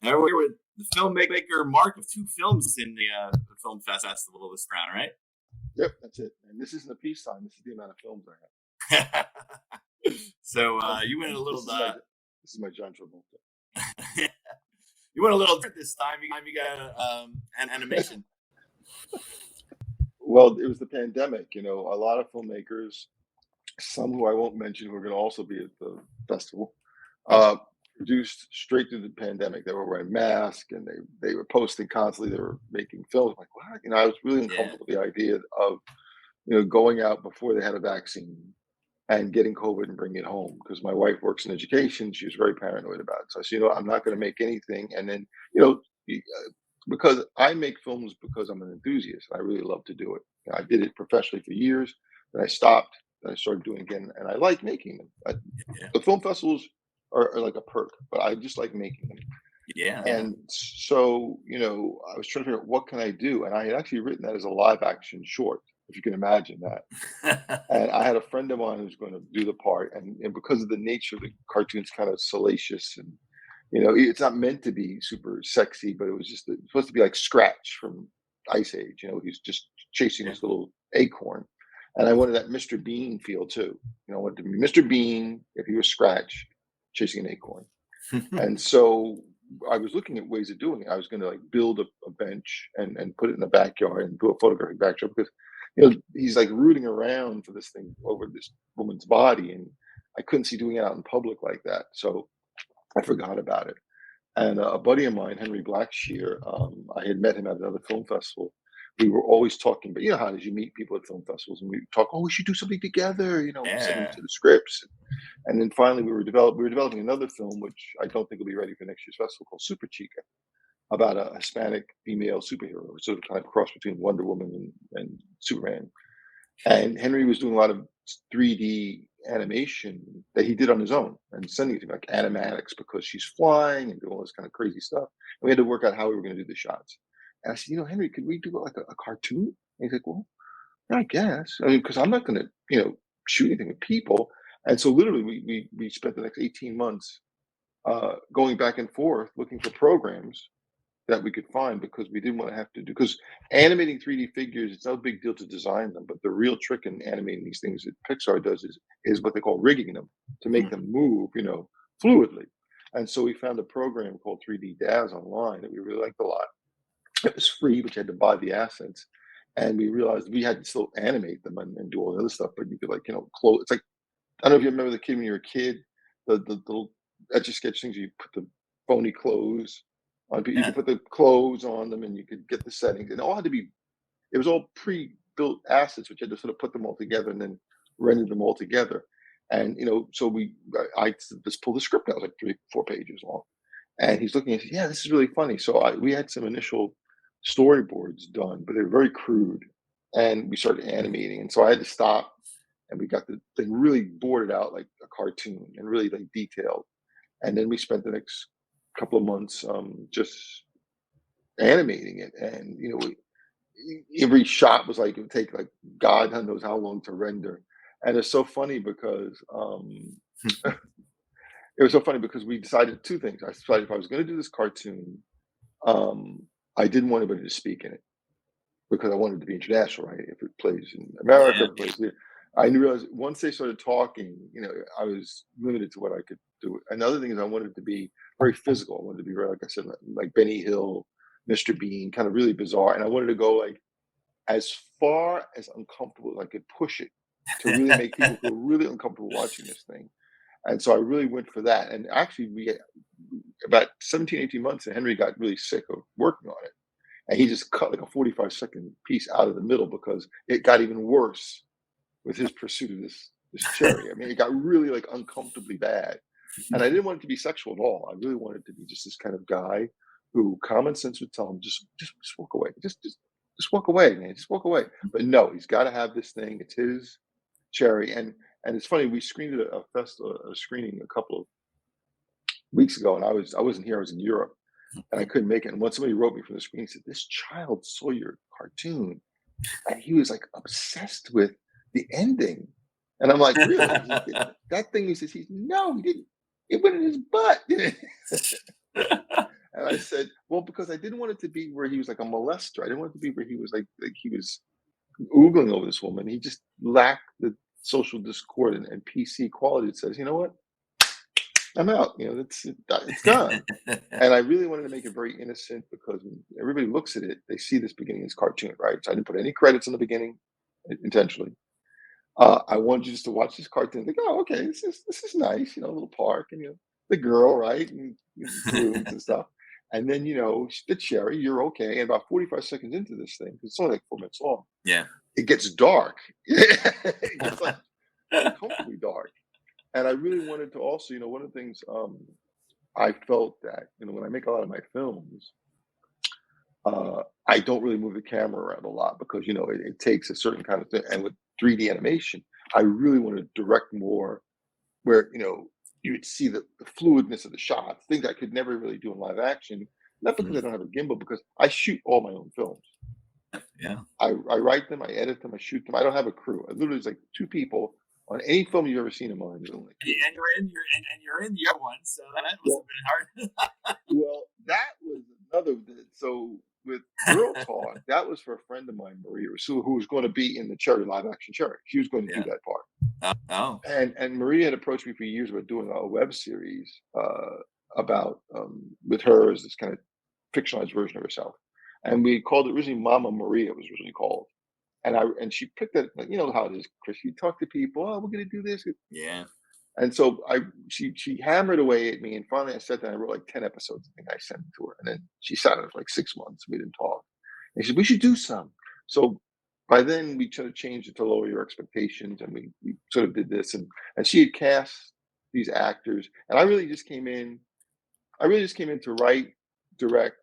We're here with the filmmaker Mark of two films in the film festival this round, right? Yep, that's it. And this isn't a peace sign. This is the amount of films I So have. you went a little. This is my John Travolta. You went a little different this time. You got an animation. Well, it was the pandemic. A lot of filmmakers, some who I won't mention, who are going to also be at the festival, uh, produced straight through the pandemic. They were wearing masks and they were posting constantly. They were making films. I'm like, what? I was really Yeah, uncomfortable with the idea of going out before they had a vaccine and getting COVID and bringing it home because my wife works in education. She was very paranoid about it. So I said, I'm not going to make anything. And then, because I make films because I'm an enthusiast. I really love to do it. I did it professionally for years. Then I stopped. Then I started doing it again, and I like making them. yeah, The film festivals are like a perk, but I just like making them. yeah. And so, I was trying to figure out what can I do, and I had actually written that as a live action short, if you can imagine that. And I had a friend of mine who's going to do the part, and because of the nature of the cartoon's kind of salacious, and it's not meant to be super sexy, but it was just supposed to be like Scratch from Ice Age. He's just chasing Yeah. this little acorn, and I wanted that Mr. Bean feel too. I wanted to be Mr. Bean if he was Scratch chasing an acorn. And so I was looking at ways of doing it. I was going to like build a bench and put it in the backyard and do a photographic backdrop because he's like rooting around for this thing over this woman's body, and I couldn't see doing it out in public like that. So I forgot about it. And a buddy of mine, Henry Blackshear, I had met him at another film festival. We were always talking, but you know how it is, you meet people at film festivals and we talk, oh, we should do something together, send them Yeah. to the scripts. And then finally we were developing another film, which I don't think will be ready for next year's festival, called Super Chica, about a Hispanic female superhero, sort of kind of cross between Wonder Woman and Superman. And Henry was doing a lot of 3D animation that he did on his own and sending it to me, like animatics, because she's flying and doing all this kind of crazy stuff. And we had to work out how we were going to do the shots. And I said, Henry, could we do like a cartoon? And he's like, well, I guess. I mean, because I'm not going to, shoot anything with people. And so literally we spent the next 18 months going back and forth looking for programs that we could find because we didn't want to have to do because animating 3D figures, it's no big deal to design them, but the real trick in animating these things that Pixar does is what they call rigging them to make them move, fluidly. And so we found a program called 3D Daz online that we really liked a lot. It was free, but you had to buy the assets. And we realized we had to still animate them and do all the other stuff, but you could close. It's like I don't know if you remember the kid when you were a kid, the little etch a sketch things you put the phony clothes on. You Yeah. could put the clothes on them, and you could get the settings. And it all had to be. It was all pre-built assets, which you had to sort of put them all together and then render them all together. And so I just pulled the script out. It was like 3, 4 pages long, and he's looking and said, "Yeah, this is really funny." So we had some initial storyboards done, but they were very crude, and we started animating, and so I had to stop and we got the thing really boarded out like a cartoon and really like detailed. And then we spent the next couple of months just animating it, and every shot was like it would take like God knows how long to render. And it's so funny because it was so funny because we decided two things. I decided if I was going to do this cartoon, um, I didn't want anybody to speak in it because I wanted it to be international, right? If it plays in America, Yeah. if it plays there. I realized once they started talking, I was limited to what I could do. Another thing is I wanted it to be very physical. I wanted to be very, like I said, like Benny Hill, Mr. Bean, kind of really bizarre. And I wanted to go like as far as uncomfortable as I could push it to really make people feel really uncomfortable watching this thing. And so I really went for that. And actually, we had about 17, 18 months, and Henry got really sick of working on it. And he just cut like a 45-second piece out of the middle because it got even worse with his pursuit of this cherry. I mean, it got really like uncomfortably bad. And I didn't want it to be sexual at all. I really wanted it to be just this kind of guy who common sense would tell him, just walk away. Just walk away, man. Just walk away. But no, he's got to have this thing. It's his cherry. And it's funny, we screened it at a screening a couple of weeks ago, and I wasn't here, I was in Europe, and I couldn't make it. And once somebody wrote me from the screen, he said, "This child saw your cartoon, and he was like obsessed with the ending." And I'm like, "Really?" He said, "That thing," he says, "No, he didn't. It went in his butt." And I said, well, because I didn't want it to be where he was like a molester. I didn't want it to be where he was like he was oogling over this woman. He just lacked the social discord and PC quality that says, you know what, I'm out. You know, it's gone. And I really wanted to make it very innocent because when everybody looks at it, they see this beginning as cartoon, right? So I didn't put any credits in the beginning intentionally. I wanted you just to watch this cartoon and think, oh, okay, this is nice, you know, a little park and the girl, right, and balloons and stuff. And then the cherry, you're okay. And about 45 seconds into this thing, 'cause it's only like 4 minutes long, Yeah. it gets dark. It gets like uncomfortably dark. And I really wanted to also, one of the things I felt that when I make a lot of my films, I don't really move the camera around a lot because it takes a certain kind of thing. And with 3D animation, I really want to direct more where you would see the fluidness of the shots, things I could never really do in live action. Not because I Mhm. don't have a gimbal, because I shoot all my own films. Yeah. I write them, I edit them, I shoot them. I don't have a crew. I literally, it's like two people on any film you've ever seen of mine. There's only two. And you're in the other one, so that must Well, have been hard. well, that was another. So with Girl Talk, that was for a friend of mine, Maria, who was going to be in the Cherry live action Cherry. She was going to do Yeah. that part. Oh. And Maria had approached me for years about doing a web series about with her as this kind of fictionalized version of herself. And we called it originally Mama Maria, it was originally called. And she picked it, like, you know how it is, Chris. You talk to people, oh, we're gonna do this. Yeah. And so she hammered away at me, and finally I sat down. I wrote like 10 episodes. I think I sent it to her, and then she sat on it for like 6 months. We didn't talk. And she said we should do some. So by then we sort of changed it to lower your expectations, and we sort of did this, and she had cast these actors, and I really just came in. I really just came in to write, direct,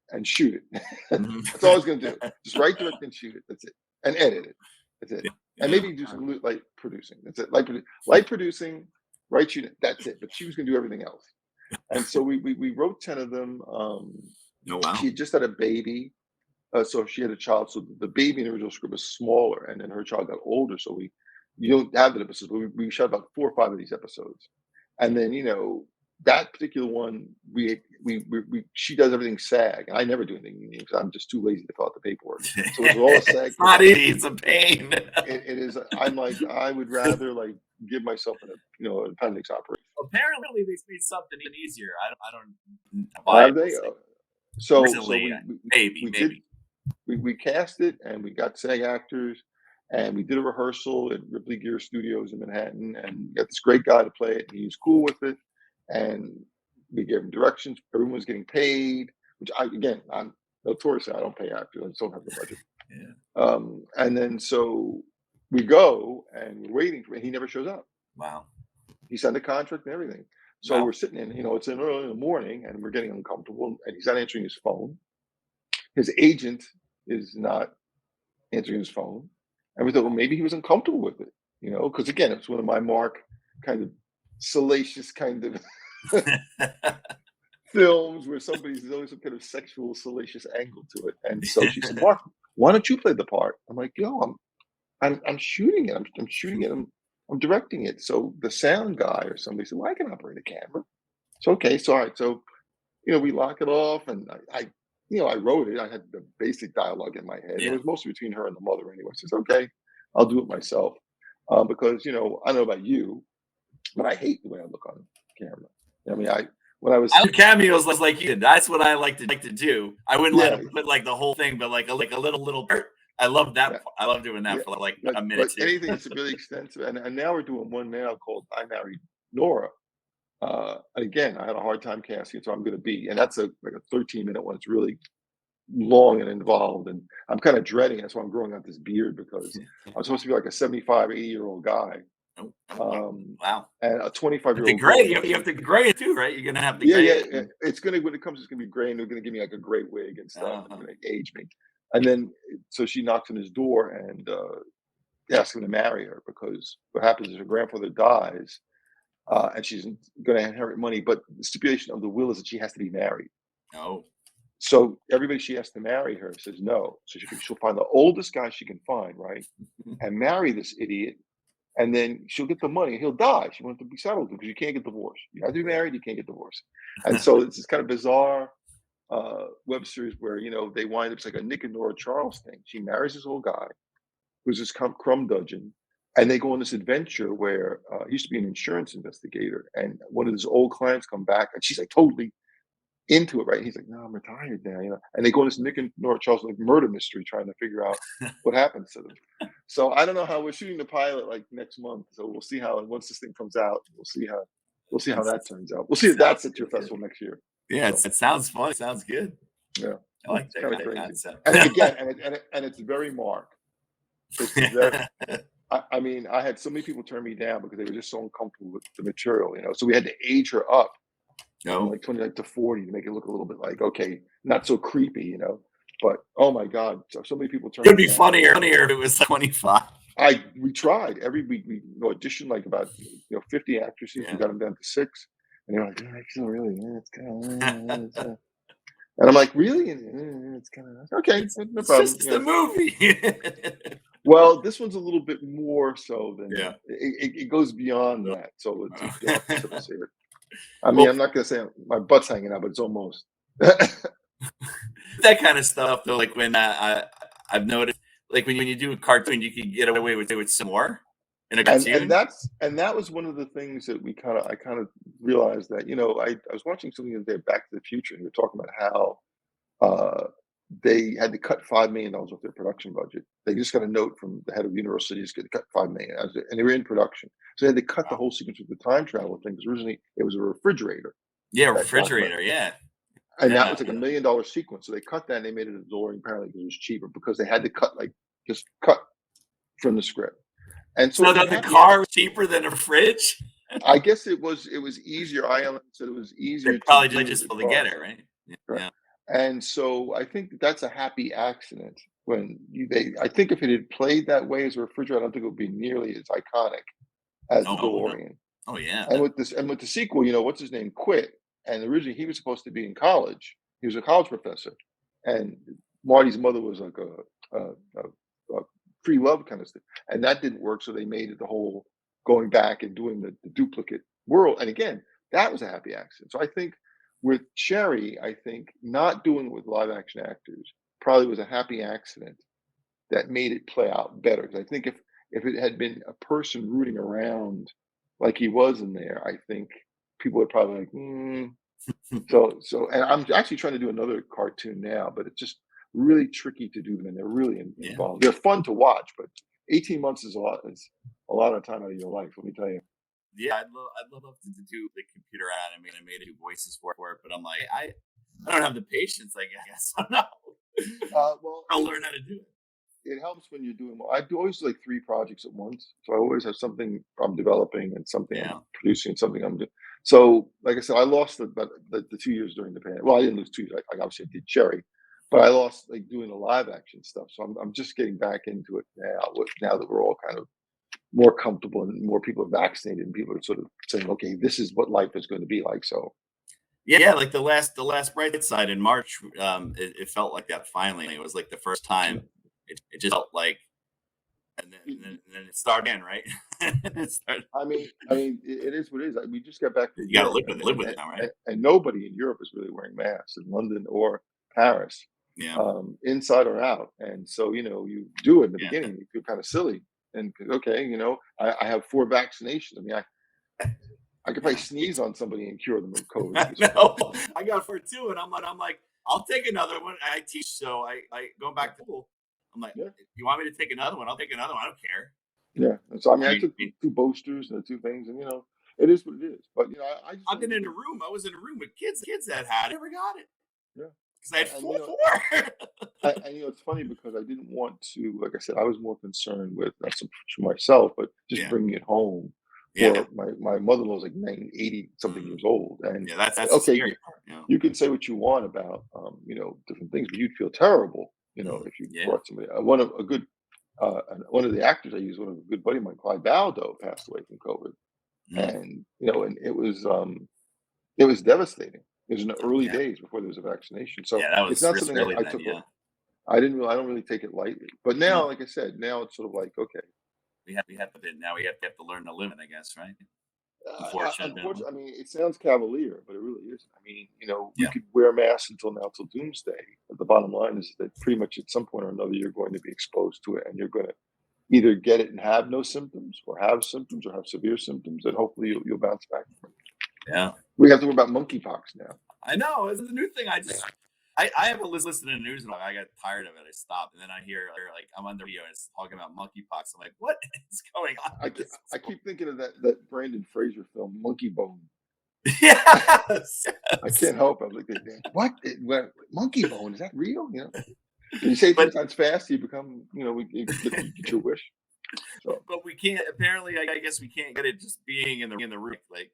and shoot it. Mhm. That's all I was gonna do. Just write, direct, and shoot it. That's it, and edit it. That's it, Yeah. and Yeah. maybe do some light producing. That's it. Light producing, write, shoot it. That's it. But she was gonna do everything else. And so we wrote 10 of them. Oh wow. She had just had a baby, so she had a child. So the baby in the original script was smaller, and then her child got older. So you don't have the episodes, but we shot about 4 or 5 of these episodes, and then that particular one we she does everything SAG, and I never do anything union because I'm just too lazy to fill out the paperwork. So it's all a SAG. It's not easy. It's a pain. It is. I'm like, I would rather like give myself an appendix operation. Apparently, they made something even easier. I don't buy Have it. they? So Recently, maybe, we did maybe. we cast it, and we got SAG actors, and we did a rehearsal at Ripley Gear Studios in Manhattan, and we got this great guy to play it, and he was cool with it, and we gave him directions. Everyone was getting paid, which I'm notoriously I don't pay actors. I just don't have the budget. Yeah. And then so we go, and we're waiting for him. He never shows up. Wow. He signed a contract and everything. So Wow. we're sitting it's in early in the morning, and we're getting uncomfortable, and he's not answering his phone. His agent is not answering his phone. And we thought, well, maybe he was uncomfortable with it, because again, it's one of my Mark kind of salacious kind of films where there's always some kind of sexual salacious angle to it. And so she said, Mark, why don't you play the part? I'm like, I'm shooting it. I'm shooting it. I'm directing it. So the sound guy or somebody said, well, I can operate a camera. So okay, so all right, so we lock it off, and I wrote it. I had the basic dialogue in my head. It Yeah. was mostly between her and the mother anyway. So it's okay, I'll do it myself, because I don't know about you, but I hate the way I look on camera. I mean, when I was I do cameos like you did. That's what I like to do. I wouldn't yeah, let them put like the whole thing, but like a little part. I love that. yeah, I love doing that yeah. for like But a minute too. anything that's really extensive, and now we're doing one now called I Married Nora. Again, I had a hard time casting it, so I'm going to be, and that's like a 13-minute one. It's really long and involved, and I'm kind of dreading it. That's why I'm growing out this beard, because I'm supposed to be like a 75, 80-year-old guy, Oh, wow. and a The 25-year-old gray, girl. you have to gray it too, right? You're gonna have to Yeah, gray yeah. it. It's when it comes, it's gonna be gray, and they're gonna give me like a gray wig and stuff, and Uh-huh. gonna age me. And then so she knocks on his door and asks him to marry her, because what happens is her grandfather dies, and she's going to inherit money, but the stipulation of the will is that she has to be married. Oh. So everybody she has to marry her says no. So she'll find the oldest guy she can find, right, and marry this idiot, and then she'll get the money. He'll die. She wants to be settled because you can't get divorced. You have to be married. You can't get divorced. And so it's this kind of bizarre. web series where they wind up, it's like a Nick and Nora Charles thing. She marries this old guy who's this crumb dungeon, and they go on this adventure where he used to be an insurance investigator, and one of his old clients come back, and she's like totally into it, right? He's like, "No, I'm retired now." And they go on this Nick and Nora Charles like murder mystery, trying to figure out what happens to them. So I don't know how we're shooting the pilot like next month. So we'll see how, and once this thing comes out, we'll see how that turns out. We'll see if that's at your festival next year. Yeah, So it sounds fun. It sounds good. yeah, I like it's kind of that crazy. concept. And again, and it's very Mark. It's very. I mean, I had so many people turn me down because they were just so uncomfortable with the material, So we had to age her up from No, like 29 to 40 to make it look a little bit like, okay, not so creepy. But oh my God, so many people turned it'd me be down. funnier if it was 25. We tried every week. We auditioned like about 50 actresses. Yeah. We got them down to 6, and they're like, I feel really, it's kind of, and I'm like, really, it's kind of okay, no It's problem. just a movie. Well, this one's a little bit more so than Yeah. it goes beyond that. So it's the opposite of it. I mean, Well, I'm not gonna say my butt's hanging out, but it's almost. that kind of stuff though, like when I've noticed, like when you do a cartoon, you can get away with some more in a And cartoon. that was one of the things that I kind of realized that I was watching something the other day, Back to the Future, and we were talking about how uh, they had to cut $5 million off their production budget. They just got a note from the head of Universal Studios to cut $5 million, and they were in production, so they had to cut the Wow. whole sequence with the time travel thing because originally it was a refrigerator Yeah, that got cut. refrigerator. Yeah, And that yeah. was like $1 million sequence. So they cut that and they made it a DeLorean apparently because it was cheaper because they had to cut just cut from the script. And so it So was a the happy car was cheaper than a fridge. I guess it was easier. I said it was They easier to probably do just the able to get cost. it right. Right. Yeah. And so I think that's a happy accident when I think if it had played that way as a refrigerator, I don't think it would be nearly as iconic as the Oh no. DeLorean. Oh yeah. And with the sequel, what's his name quit, and originally he was supposed to be in college. He was a college professor, and Marty's mother was like a free love kind of thing, and that didn't work. So they made it the whole going back and doing the duplicate world. And again, that was a happy accident. So I think with Cherry, I think not doing it with live action actors probably was a happy accident that made it play out better. Because I think if it had been a person rooting around like he was in there, I think people would probably like, and I'm actually trying to do another cartoon now, but it's just really tricky to do them, and they're really Yeah. involved. They're fun to watch, but 18 months is a lot of time out of your life. Let me tell you. Yeah, I'd love to do the computer animated voices for it, but I'm like, I don't have the patience, I guess. I don't know. Well, I'll learn how to do it. it helps when you're doing well. I do always do like 3 projects at once, so I always have something I'm developing and something Yeah. I'm producing and something I'm doing. So, like I said, I lost the 2 years during the pandemic. Well, I didn't lose 2 years. I obviously did Cherry, but I lost like doing the live action stuff. So I'm just getting back into it now. Now that we're all kind of more comfortable and more people are vaccinated and people are sort of saying, okay, this is what life is going to be like. So, Yeah, like the last Brightside in March, it felt like that finally. It was like the first time it just felt like, and then it started again, right? It started, it is what it is. We just got back from you got to Europe, live with it now, right? and nobody in Europe is really wearing masks in London or Paris, Yeah, inside or out. And so, you do it in the yeah. beginning, you feel kind of silly. And okay, I have 4 vaccinations. I mean, I could probably sneeze on somebody and cure them of COVID at this point. No, I got for two, and I'm like, I'll take another one. I teach, so I go back to school. I'm like, Yeah, if you want me to take another one? I'll take another one. I don't care. yeah. And so I mean, I I mean, took 2 boosters and the 2 things, and it is what it is. But I just I've want been to in a do. room. I was in a room with kids that had it. Never got it Yeah, because I had and four. it's funny because I didn't want to, like I said, I was more concerned with not so much for myself, but just Yeah, bringing it home yeah, for my mother-in-law was like 80 something mm, years old. And yeah. That's the okay, scary part. You know? you can say what you want about, different things, but you'd feel terrible, if you Yeah. brought somebody, one of the actors I use, one of a good buddy of mine, Clyde Baldo, passed away from COVID. Mm, And it was devastating. It was in the early yeah. days before there was a vaccination. So Yeah, that it's was not risk something early I then. took. Yeah. I don't really take it lightly. But now, No, like I said, now it's sort of like, okay, we have to now we have to learn to live it, I guess, right? unfortunately. Unfortunately, I mean, it sounds cavalier, but it really isn't. I mean, we Yeah. could wear masks until doomsday. But the bottom line is that pretty much at some point or another, you're going to be exposed to it, and you're going to either get it and have no symptoms, or have symptoms, or have severe symptoms, and hopefully you'll bounce back from it. Yeah. We have to worry about monkeypox now. I know. It's the new thing. I haven't listened to the news and I got tired of it. I stopped, and then I hear like I'm on the radio and it's talking about monkeypox. I'm like, what is going on? I keep thinking of that Brandon Fraser film, Monkey Bone. Yes. I can't help it. I'm like, what? Monkey Bone? Is that real? When you say it 3 But times fast, you become, you get your wish. So, but we can't. Apparently, I guess we can't get it just being in the room like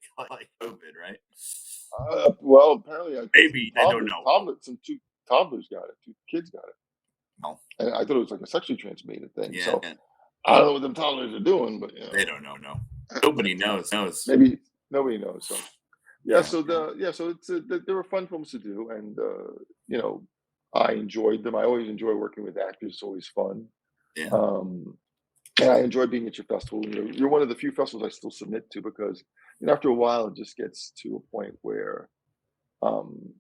COVID, right? well, apparently, I think Maybe I don't know. some 2 toddlers got it, 2 kids got it, No. and I thought it was like a sexually transmitted thing. Yeah. So I don't know what them toddlers are doing, but They don't know. No. Nobody knows. maybe nobody knows. So Yeah. so there were fun films to do, and I enjoyed them. I always enjoy working with actors; it's always fun. Yeah. And I enjoy being at your festival. You're one of the few festivals I still submit to because after a while it just gets to a point where um,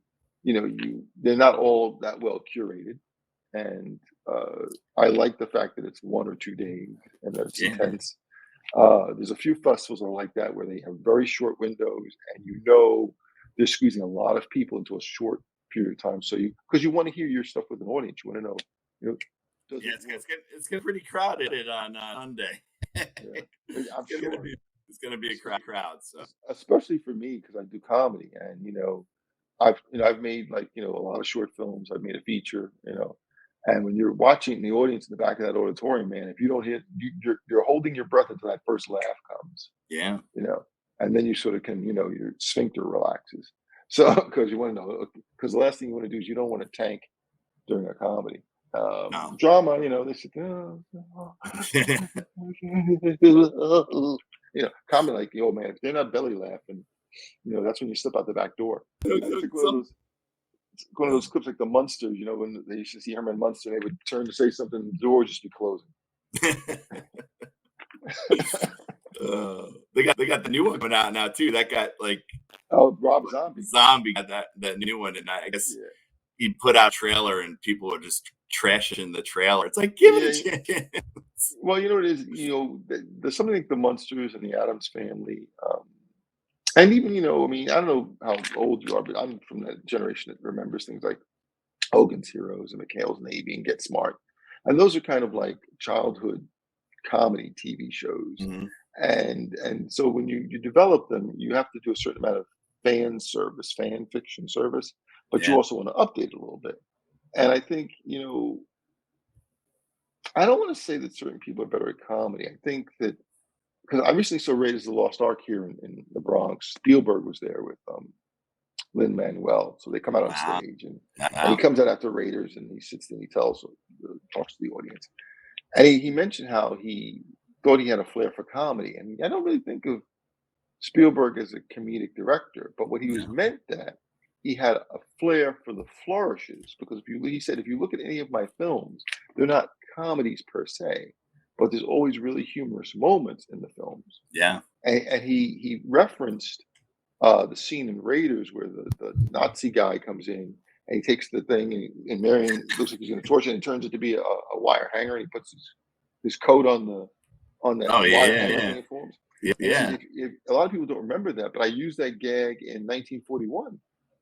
they're not all that well curated, and I like the fact that it's 1 or 2 days and that it's Yeah. intense. There's a few festivals that are like that where they have very short windows, and they're squeezing a lot of people into a short period of time. So because you want to hear your stuff with an audience, you want to know, does Yeah, it work? it's getting pretty crowded on Sunday. Yeah, I'm It's gonna sure. be it's gonna be a crowd. So Especially for me because I do comedy, and I've made like a lot of short films. I've made a feature, and when you're watching the audience in the back of that auditorium, man, if you don't hit, you're holding your breath until that first laugh comes, yeah. and then you sort of can, your sphincter relaxes. So because you want to know, because the last thing you want to do is you don't want to tank during a comedy. No. Drama, they sit, comedy like the old man. If they're not belly laughing, that's when you slip out the back door. It's like one of those clips like the Munsters, when they used to see Herman Munster, they would turn to say something, the door would just be closing. They got the new one coming out now too. That got like Rob Zombie. Zombie got that new one, and I guess Yeah. he put out a trailer and people were just trashing the trailer. It's like give it a chance. Well, it is. There's something like the Munsters and the Addams Family, and even I mean, I don't know how old you are, but I'm from that generation that remembers things like Hogan's Heroes and McHale's Navy and Get Smart, and those are kind of like childhood comedy TV shows. Mhm. And so when you develop them, you have to do a certain amount of fan fiction service, but you Yeah. also want to update it a little bit. And I think, I don't want to say that certain people are better at comedy. I think that because I recently saw Raiders of the Lost Ark here in the Bronx. Spielberg was there with Lin Manuel, so they come out on Wow. stage, and he Wow. comes out after Raiders, and he sits there and he talks to the audience, and he mentioned how he thought he had a flair for comedy, and I don't really think of Spielberg as a comedic director, but what he was No. meant that he had a flair for the flourishes because he said if you look at any of my films, they're not comedies per se, but there's always really humorous moments in the films. Yeah. And he referenced the scene in Raiders where the Nazi guy comes in and he takes the thing and Marion looks like he's going to torch it and turns it to be a wire hanger and he puts his coat on that Oh wire yeah, hanger yeah, thing it forms. yeah. And he says, Yeah. if a lot of people don't remember that, but I used that gag in 1941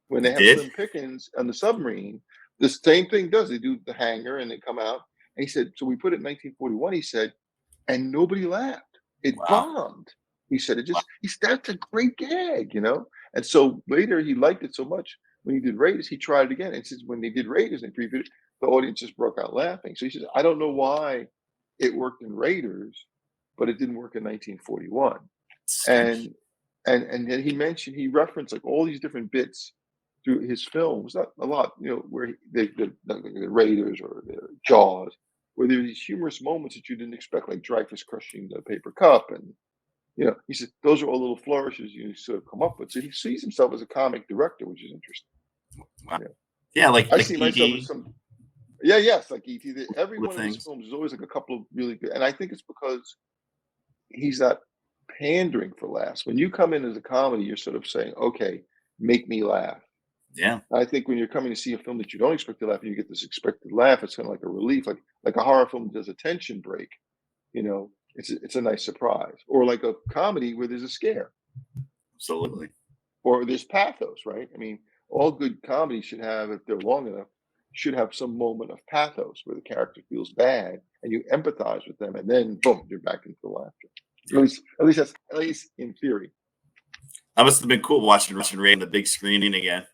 when they You have did? Slim Pickens on the submarine. The same thing does. They do the hanger and they come out. And he said, so we put it in 1941. He said, and nobody laughed. It Wow. bombed. He said, that's a great gag, And so later he liked it so much when he did Raiders, he tried it again. And since when they did Raiders and previewed it, the audience just broke out laughing. So he says, I don't know why it worked in Raiders, but it didn't work in 1941. Strange. And then he referenced like all these different bits through his films, not a lot, where the Raiders or the Jaws, where there were these humorous moments that you didn't expect, like Dreyfus crushing the paper cup, and he said those are all little flourishes you sort of come up with. So he sees himself as a comic director, which is interesting. Wow. Yeah, Yeah, I like see myself as ET some. Yeah, yes, like ET. Every with one of his things. films is always like a couple of really good, and I think it's because he's not pandering for laughs. When you come in as a comedy, you're sort of saying, okay, make me laugh. Yeah. I think when you're coming to see a film that you don't expect to laugh and you get this expected laugh, it's kind of like a relief, like a horror film does a tension break. It's a nice surprise, or like a comedy where there's a scare, Absolutely. or there's pathos, right? I mean, all good comedies should have, if they're long enough, should have some moment of pathos where the character feels bad and you empathize with them, and then boom, you're back into the laughter. At least in theory. That must have been cool watching Ray on the big screen again.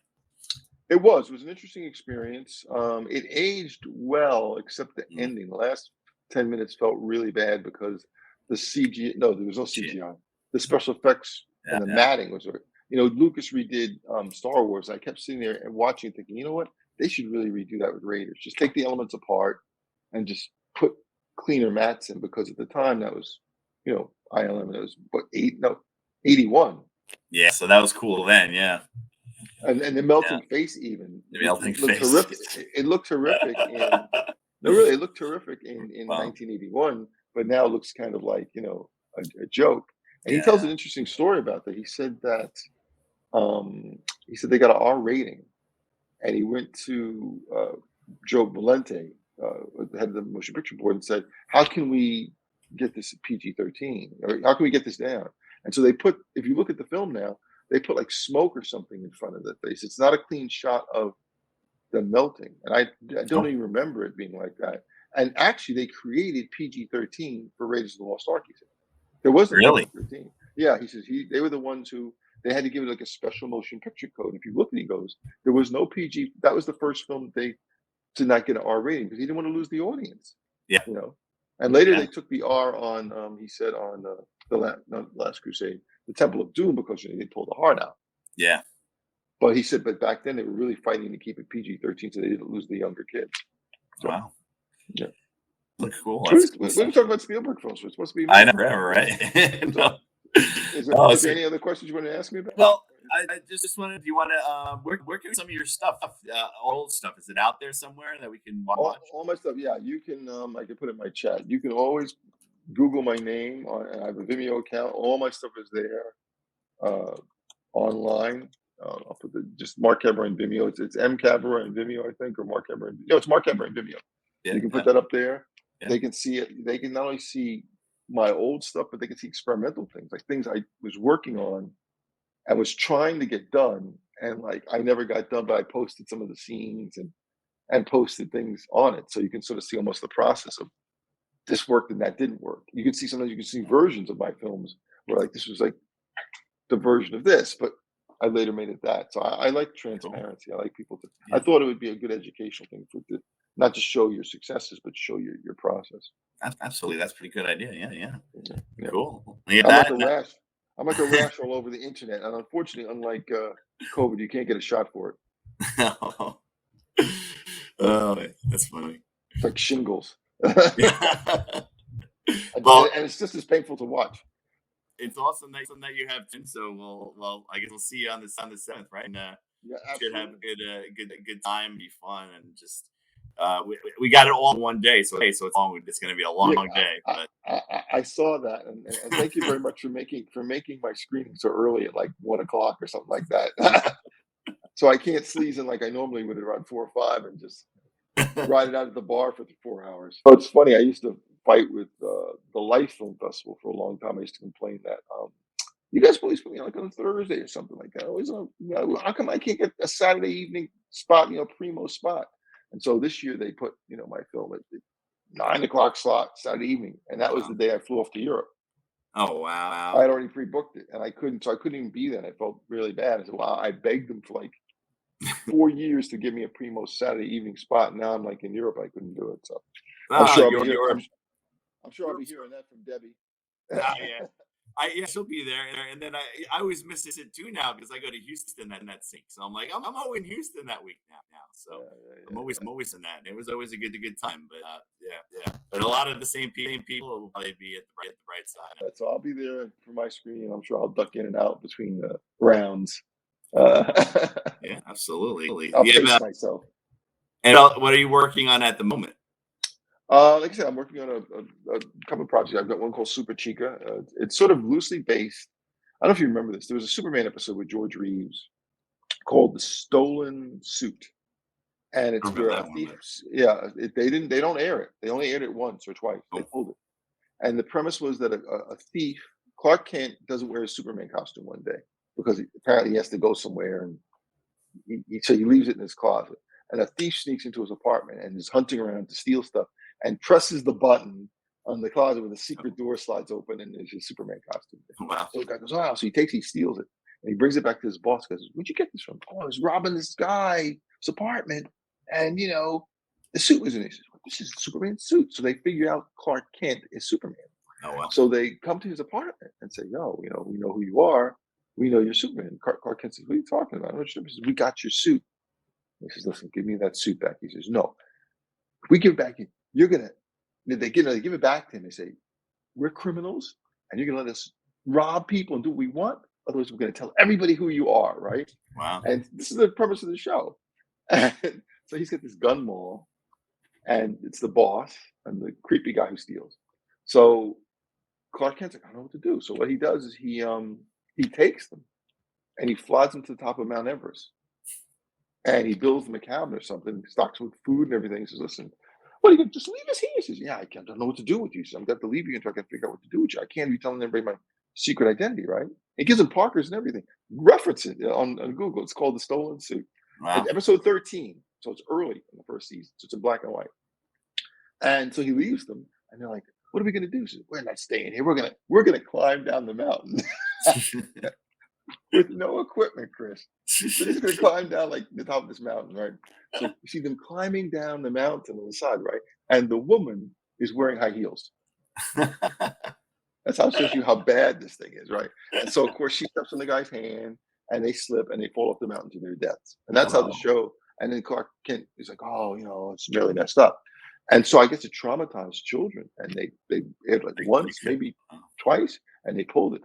It was an interesting experience. It aged well, except the Mm. ending. The last 10 minutes felt really bad because the CG, no, there was no CGI. The special effects Yeah, and the yeah. matting was, Lucas redid Star Wars. I kept sitting there and watching, thinking, you know what? They should really redo that with Raiders. Just take the elements apart and just put cleaner mats in, because at the time that was, ILM, it was what, 81. Yeah, so that was cool then. Yeah, And the melting face, even the melting it looked face. horrific. It looked horrific in no, really, it looked terrific in Wow. 1981, but now it looks kind of like, a joke. And he Yeah, tells yeah. an interesting story about that. He said they got an R rating, and he went to Joe Valente, the head of the motion picture board, and said, "How can we get this PG-13, or how can we get this down?" And so if you look at the film now, they put like smoke or something in front of the face. It's not a clean shot of the melting, and I don't Oh, even remember it being like that. And actually, they created PG-13 for Raiders of the Lost Ark. He said there was a really? PG-13. Yeah, he says they were the ones who they had to give it like a special motion picture code. If you look at it, he goes, there was no PG. That was the first film that they did not get an R rating because he didn't want to lose the audience. Yeah, And later yeah, they took the R on, he said, on not Last Crusade, the Temple of Doom, because they pulled the heart out. yeah. But he said, but back then they were really fighting to keep it PG-13 so they didn't lose the younger kids. So, Wow, yeah. look cool. We That's cool we stuff. talking about Spielberg films. We're supposed to be I moving. know, right? So, No. is Oh, there any other questions you want to ask me about? well, I just wanted. Do you want to? Where can some of your stuff, old stuff, is it out there somewhere that we can watch? All my stuff, yeah. You can, I can put it in my chat. You can always Google my name. I have a Vimeo account. All my stuff is there online. I'll put just Mark Cabaret and Vimeo. It's M Cabaret and Vimeo, I think, or Mark Cabaret. No, it's Mark Cabaret and Vimeo. Yeah, You can put yeah, that up there. yeah. They can see it. They can not only see my old stuff, but they can see experimental things, like things I was working on and was trying to get done, and like I never got done, but I posted some of the scenes and posted things on it, so you can sort of see almost the process of this worked and that didn't work. You can see sometimes you can see versions of my films where like this was like the version of this, but I later made it that. So I like Cool. transparency. I like people to. I Yeah, thought it would be a good educational thing for to not just show your successes, but show your process. absolutely. That's a pretty good idea. Yeah, yeah. Yeah, yeah. Cool. Yeah, I'm like a that. rash. I'm like a rash all over the internet, and unfortunately, unlike COVID, you can't get a shot for it. Oh, oh, that's funny. It's like shingles, and, Yeah. and Well, it's just as painful to watch. it's awesome that you have Tim. So I guess we'll see you on the 7th, right? And Yeah, should have absolutely. good time, be fun, and just we got it all in one day. So it's long. It's going to be a long Yeah, day, I, but I saw that, and thank you very much for making my screening so early at like 1 o'clock or something like that. So I can't sleaze in like I normally would around 4 or 5 and just ride it out at the bar for 4 hours. So it's funny. I used to fight with the Life Film Festival for a long time. I used to complain that you guys always put me like on a Thursday or something like that. Always on, how come I can't get a Saturday evening spot, primo spot? And so this year they put my film at the 9 o'clock slot Saturday evening, and that was wow. the day I flew off to Europe. Oh I wow. had already pre-booked it, and I couldn't, so I couldn't even be there. And I felt really bad. I said, "Well, I begged them for like 4 years to give me a primo Saturday evening spot. Now I'm like in Europe, I couldn't do it. So I'm Ah, sure I'll be here. you're I'm sure I'll be hearing that from Debbie. ah, yeah. Yeah, she'll be there, and then I always miss it too now because I go to Houston and that sync. So I'm like I'm always in Houston that week now. Yeah, So yeah, yeah. I'm always in that. And it was always a good time. But yeah. But a lot of the same people will probably be at the bright side. So I'll be there for my screening. I'm sure I'll duck in and out between the rounds. Uh, Yeah, absolutely. I'll Yeah, pace myself. and what are you working on at the moment? Like I said, I'm working on a couple of projects. I've got one called Super Chica. It's sort of loosely based. I don't know if you remember this. There was a Superman episode with George Reeves called "The Stolen Suit," and I it's remember where a that one, thief. but Yeah, they don't air it. They only aired it once or twice. They oh, pulled it, and the premise was that a thief, Clark Kent, doesn't wear his Superman costume one day because apparently he has to go somewhere, and so he leaves it in his closet. And a thief sneaks into his apartment and is hunting around to steal stuff and presses the button on the closet where the secret door slides open and there's his Superman costume. wow. So the guy goes, "Wow." So he steals it and he brings it back to his boss. Goes, "Where'd you get this from?" "Oh, I was robbing this guy's apartment. And, the suit was in it." He says, "Well, this is Superman's suit." So they figure out Clark Kent is Superman. Oh, wow. So they come to his apartment and say, "Yo, we know who you are. We know you're Superman." Clark Kent says, "What are you talking about?" He says, "We got your suit." He says, "Listen, give me that suit back." He says, "No, if we give it back, you're gonna." They give it back to him. They say, "We're criminals, and you're gonna let us rob people and do what we want. Otherwise, we're gonna tell everybody who you are, right?" Wow. And this is the premise of the show. And so he's got this gun mall, and it's the boss and the creepy guy who steals. So Clark Kent's like, "I don't know what to do." So what he does is he takes them and he flies them to the top of Mount Everest. And he builds them a cabin or something, stocks them with food and everything. He says, "Listen, what are you gonna just leave us here?" He says, "Yeah, don't know what to do with you." So I'm got to leave you until I can figure out what to do with you. I can't be telling everybody my secret identity, right? He gives them Parkers and everything. Reference it on Google. It's called The Stolen Suit. Wow. Episode 13. So it's early in the first season. So it's in black and white. And so he leaves them and they're like, "What are we gonna do?" He says, "We're not staying here. We're gonna climb down the mountain." With no equipment, Chris. So he's gonna climb down like the top of this mountain, right? So you see them climbing down the mountain on the side, right? And the woman is wearing high heels. That's how it shows you how bad this thing is, right? And so of course she steps on the guy's hand and they slip and they fall off the mountain to their deaths. And that's how the Oh, show. And then Clark Kent is like, "Oh, it's really messed up." And so I guess it traumatized children, and they aired like they once, could. maybe twice, and they pulled it.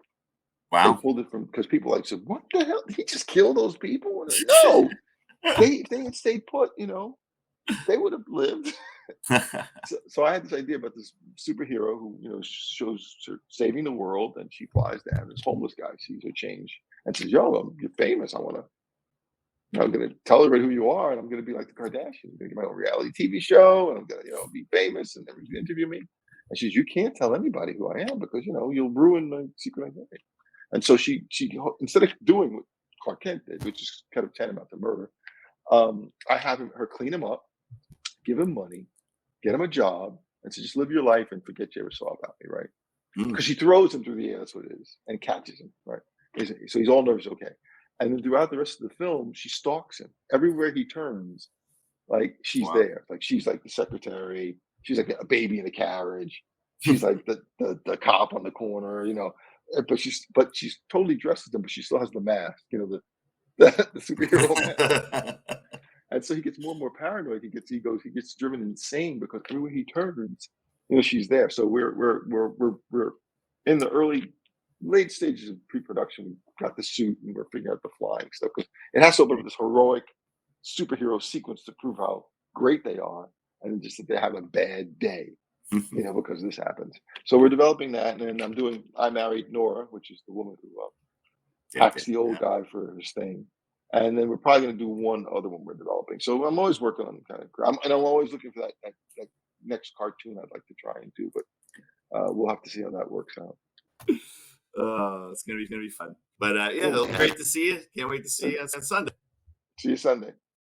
They Wow. pulled it from because people like said, "What the hell? Did he just kill those people?" And like, no, if they had stayed put, they would have lived. So I had this idea about this superhero who, shows her saving the world, and she flies down. This homeless guy sees her change and says, "Yo, you're famous. I'm gonna tell everybody who you are, and I'm gonna be like the Kardashians. I'm gonna get my own reality TV show, and I'm gonna, be famous, and everyone's gonna interview me." And she says, "You can't tell anybody who I am because you'll ruin my secret identity." And so instead of doing what Clark Kent did, which is kind of tantamount to murder, I have her clean him up, give him money, get him a job, and say, "Just live your life and forget you ever saw about me," right? Mm, Because she throws him through the air, that's what it is, and catches him, right? So he's all nervous, okay. And then throughout the rest of the film, she stalks him. Everywhere he turns, like she's wow. there. Like she's like the secretary, she's like a baby in a carriage, she's like the cop on the corner, but she's totally dressed as him, but she still has the mask, the superhero mask. And so he gets more and more paranoid. He gets driven insane because everywhere he turns, she's there. So we're in the late stages of pre-production. We got the suit and we're figuring out the flying stuff because it has to open up this heroic superhero sequence to prove how great they are, and then just that they have a bad day, because this happens. So we're developing that, and then I'm doing I Married Nora, which is the woman who Didn't hacks get the old yeah. guy for his thing. And then we're probably going to do one other one we're developing. So I'm always working on and I'm always looking for that next cartoon I'd like to try and do, but we'll have to see how that works out. It's gonna be fun. But yeah, Cool. it'll be great to see you. Can't wait to see you on Sunday. See you Sunday.